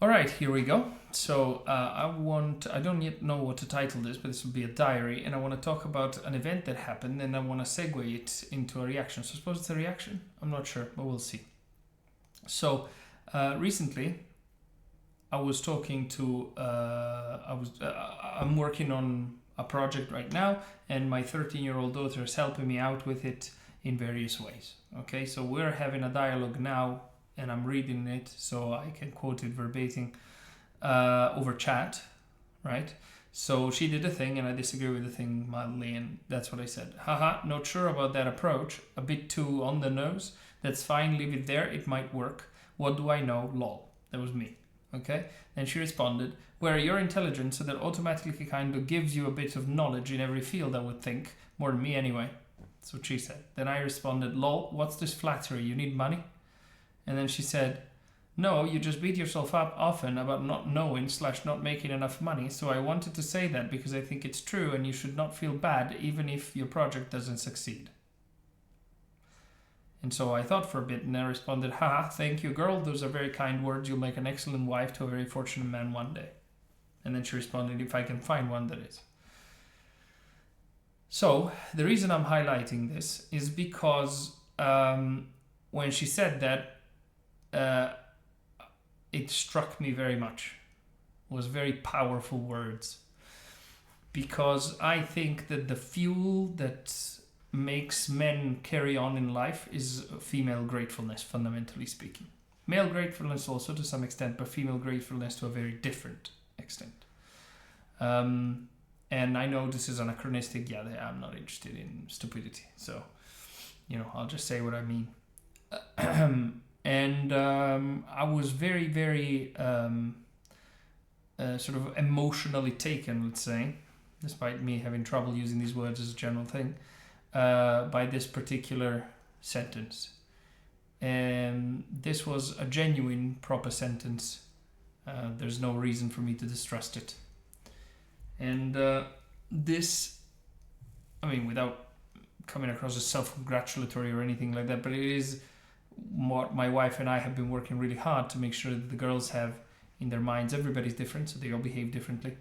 All right, here we go. So I don't yet know what to title this, but this will be a diary, and I want to talk about an event that happened, and I want to segue it into a reaction. So I suppose it's a reaction. I'm not sure, but we'll see. So recently, I was talking to. I'm working on a project right now, and my 13-year-old daughter is helping me out with it in various ways. Okay, so we're having a dialogue now, and I'm reading it so I can quote it verbatim over chat, right? So she did a thing and I disagree with the thing mildly, and that's what I said. Haha, not sure about that approach. A bit too on the nose. That's fine, leave it there, it might work. What do I know? Lol. That was me. Okay? Then she responded, where you're intelligent, so that automatically kind of gives you a bit of knowledge in every field, I would think. More than me anyway. That's what she said. Then I responded, lol, what's this flattery? You need money? And then she said, no, you just beat yourself up often about not knowing / not making enough money. So I wanted to say that because I think it's true and you should not feel bad even if your project doesn't succeed. And so I thought for a bit and I responded, haha, thank you, girl. Those are very kind words. You'll make an excellent wife to a very fortunate man one day. And then she responded, if I can find one, that is. So the reason I'm highlighting this is because when she said that, it struck me very much. It was very powerful words. Because I think that the fuel that makes men carry on in life is female gratefulness, fundamentally speaking. Male gratefulness also to some extent, but female gratefulness to a very different extent. And I know this is anachronistic. Yeah, I'm not interested in stupidity. So, I'll just say what I mean. And I was very, very sort of emotionally taken, let's say, despite me having trouble using these words as a general thing, by this particular sentence. And this was a genuine, proper sentence. There's no reason for me to distrust it. And this, without coming across as self-congratulatory or anything like that, but it is what my wife and I have been working really hard to make sure that the girls have in their minds. Everybody's different, so they all behave differently.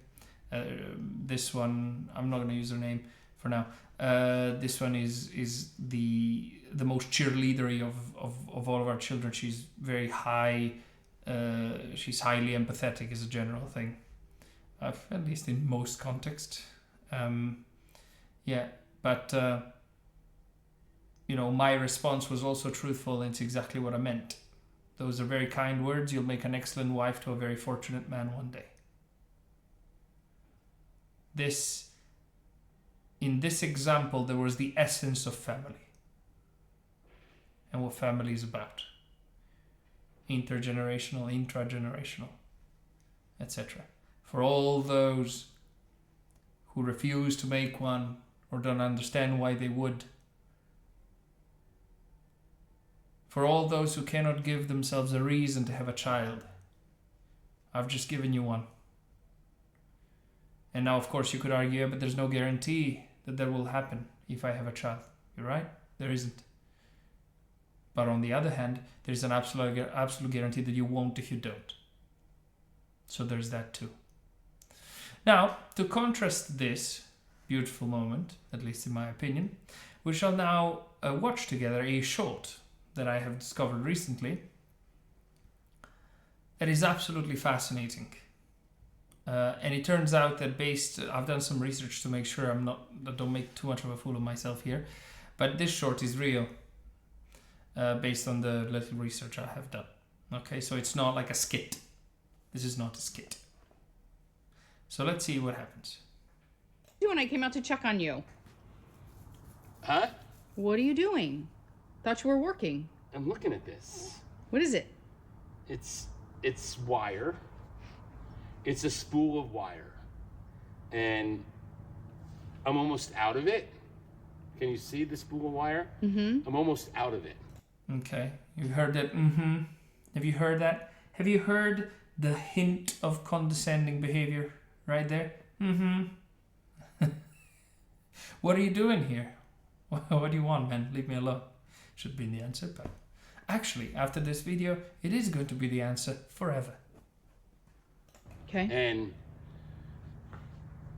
This one, I'm not going to use her name for now. This one is the most cheerleadery of all of our children. She's very high. She's highly empathetic as a general thing. At least in most contexts. But my response was also truthful, and it's exactly what I meant. Those are very kind words. You'll make an excellent wife to a very fortunate man one day. In this example, there was the essence of family and what family is about. Intergenerational, intragenerational, etc. For all those who refuse to make one or don't understand why they would. For all those who cannot give themselves a reason to have a child, I've just given you one. And now, of course, you could argue, but there's no guarantee that will happen if I have a child. You're right, there isn't. But on the other hand, there's an absolute guarantee that you won't if you don't. So there's that too. Now, to contrast this beautiful moment, at least in my opinion, we shall now watch together a short that I have discovered recently that is absolutely fascinating. And it turns out that I've done some research to make sure I don't make too much of a fool of myself here, but this short is real, based on the little research I have done. Okay, so it's not like a skit. This is not a skit. So let's see what happens. Doing? I came out to check on you. Huh? What are you doing? Thought you were working. I'm looking at this. What is it? It's wire. It's a spool of wire. And I'm almost out of it. Can you see the spool of wire? Mm-hmm. I'm almost out of it. Okay, you heard that? Mm-hmm. Have you heard that? Have you heard the hint of condescending behavior right there? Mm-hmm. What are you doing here? What do you want, man? Leave me alone. Should be the answer, but actually, after this video, it is going to be the answer forever. Okay. And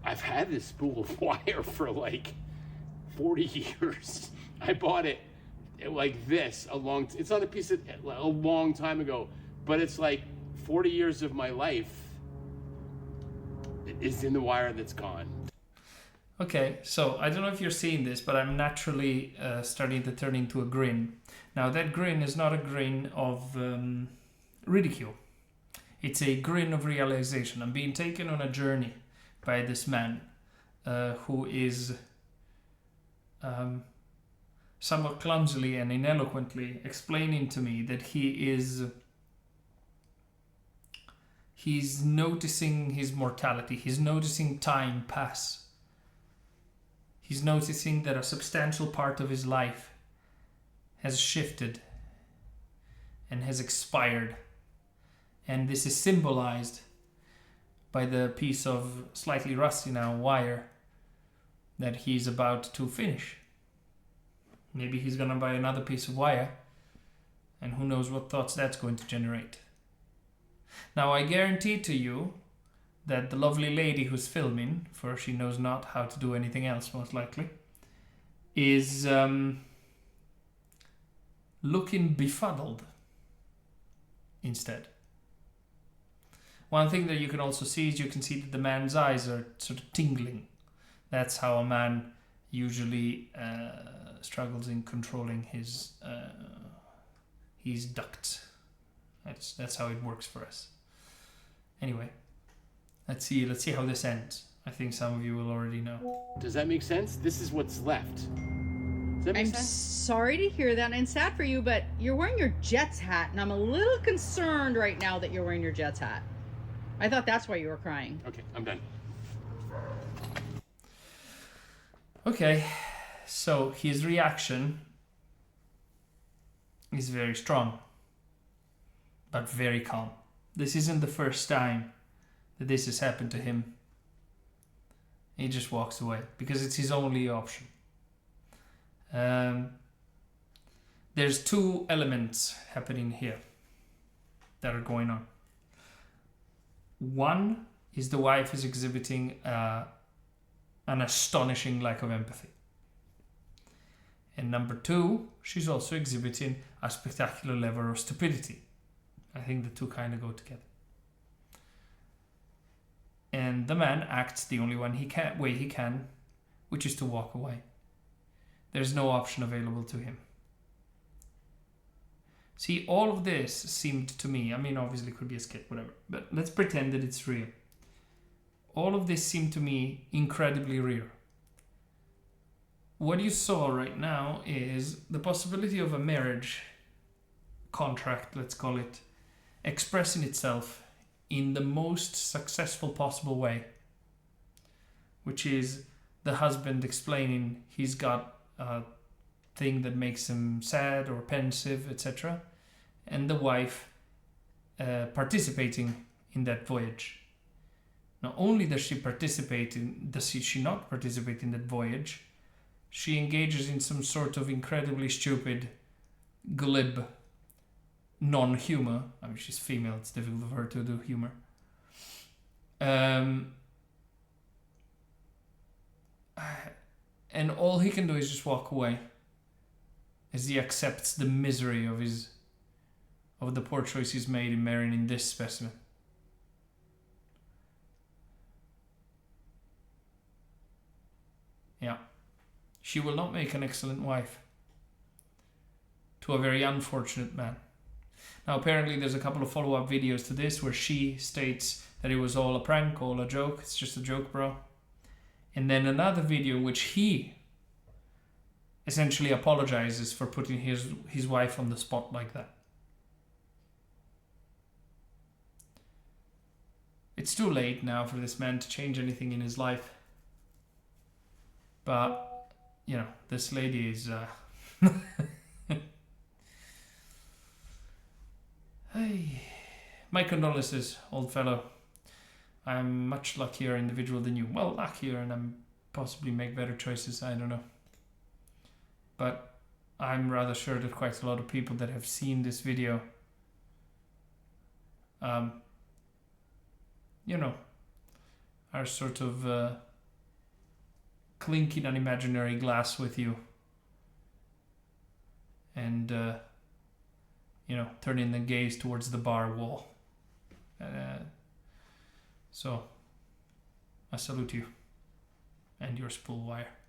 I've had this spool of wire for like 40 years. I bought it like this it's not a piece of, a long time ago, but it's like 40 years of my life is in the wire that's gone. Okay, so I don't know if you're seeing this, but I'm naturally starting to turn into a grin. Now, that grin is not a grin of ridicule. It's a grin of realization. I'm being taken on a journey by this man who is somewhat clumsily and ineloquently explaining to me that he's noticing his mortality. He's noticing time pass. He's noticing that a substantial part of his life has shifted and has expired. And this is symbolized by the piece of slightly rusty now wire that he's about to finish. Maybe he's gonna buy another piece of wire, and who knows what thoughts that's going to generate. Now, I guarantee to you that the lovely lady who's filming, for she knows not how to do anything else most likely, is looking befuddled instead. One thing that you can also see is you can see that the man's eyes are sort of tingling. That's how a man usually struggles in controlling his ducts. That's how it works for us. Anyway, let's see how this ends. I think some of you will already know. Does that make sense? This is what's left. Does that make I'm sense? sorry to hear that, and I'm sad for you, but you're wearing your Jets hat, and I'm a little concerned right now that you're wearing your Jets hat. I thought that's why you were crying. Okay, I'm done. Okay, so his reaction is very strong, but very calm. This isn't the first time that this has happened to him. He just walks away because it's his only option. There's two elements happening here that are going on. One is the wife is exhibiting an astonishing lack of empathy. And number two, she's also exhibiting a spectacular level of stupidity. I think the two kind of go together. And the man acts the only way he can, which is to walk away. There's no option available to him. See, all of this seemed to me, I mean, obviously it could be a skit, whatever, but let's pretend that it's real. All of this seemed to me incredibly real. What you saw right now is the possibility of a marriage contract, let's call it, expressing itself in the most successful possible way, which is the husband explaining he's got a thing that makes him sad or pensive, etc., and the wife participating in that voyage. Not only does she not participate in that voyage, she engages in some sort of incredibly stupid, glib non-humor. I mean, she's female, it's difficult for her to do humor. And all he can do is just walk away as he accepts the misery of the poor choice he's made in marrying this specimen. Yeah. She will not make an excellent wife to a very unfortunate man. Now, apparently there's a couple of follow-up videos to this where she states that it was all a prank, all a joke. It's just a joke, bro. And then another video in which he essentially apologizes for putting his wife on the spot like that. It's too late now for this man to change anything in his life. But, you know, this lady is... Hey, my condolences, old fellow. I'm much luckier individual than you. Well, luckier, and I'm possibly make better choices, I don't know. But I'm rather sure that quite a lot of people that have seen this video, are sort of clinking an imaginary glass with you, and turning the gaze towards the bar wall. So I salute you and your spool wire.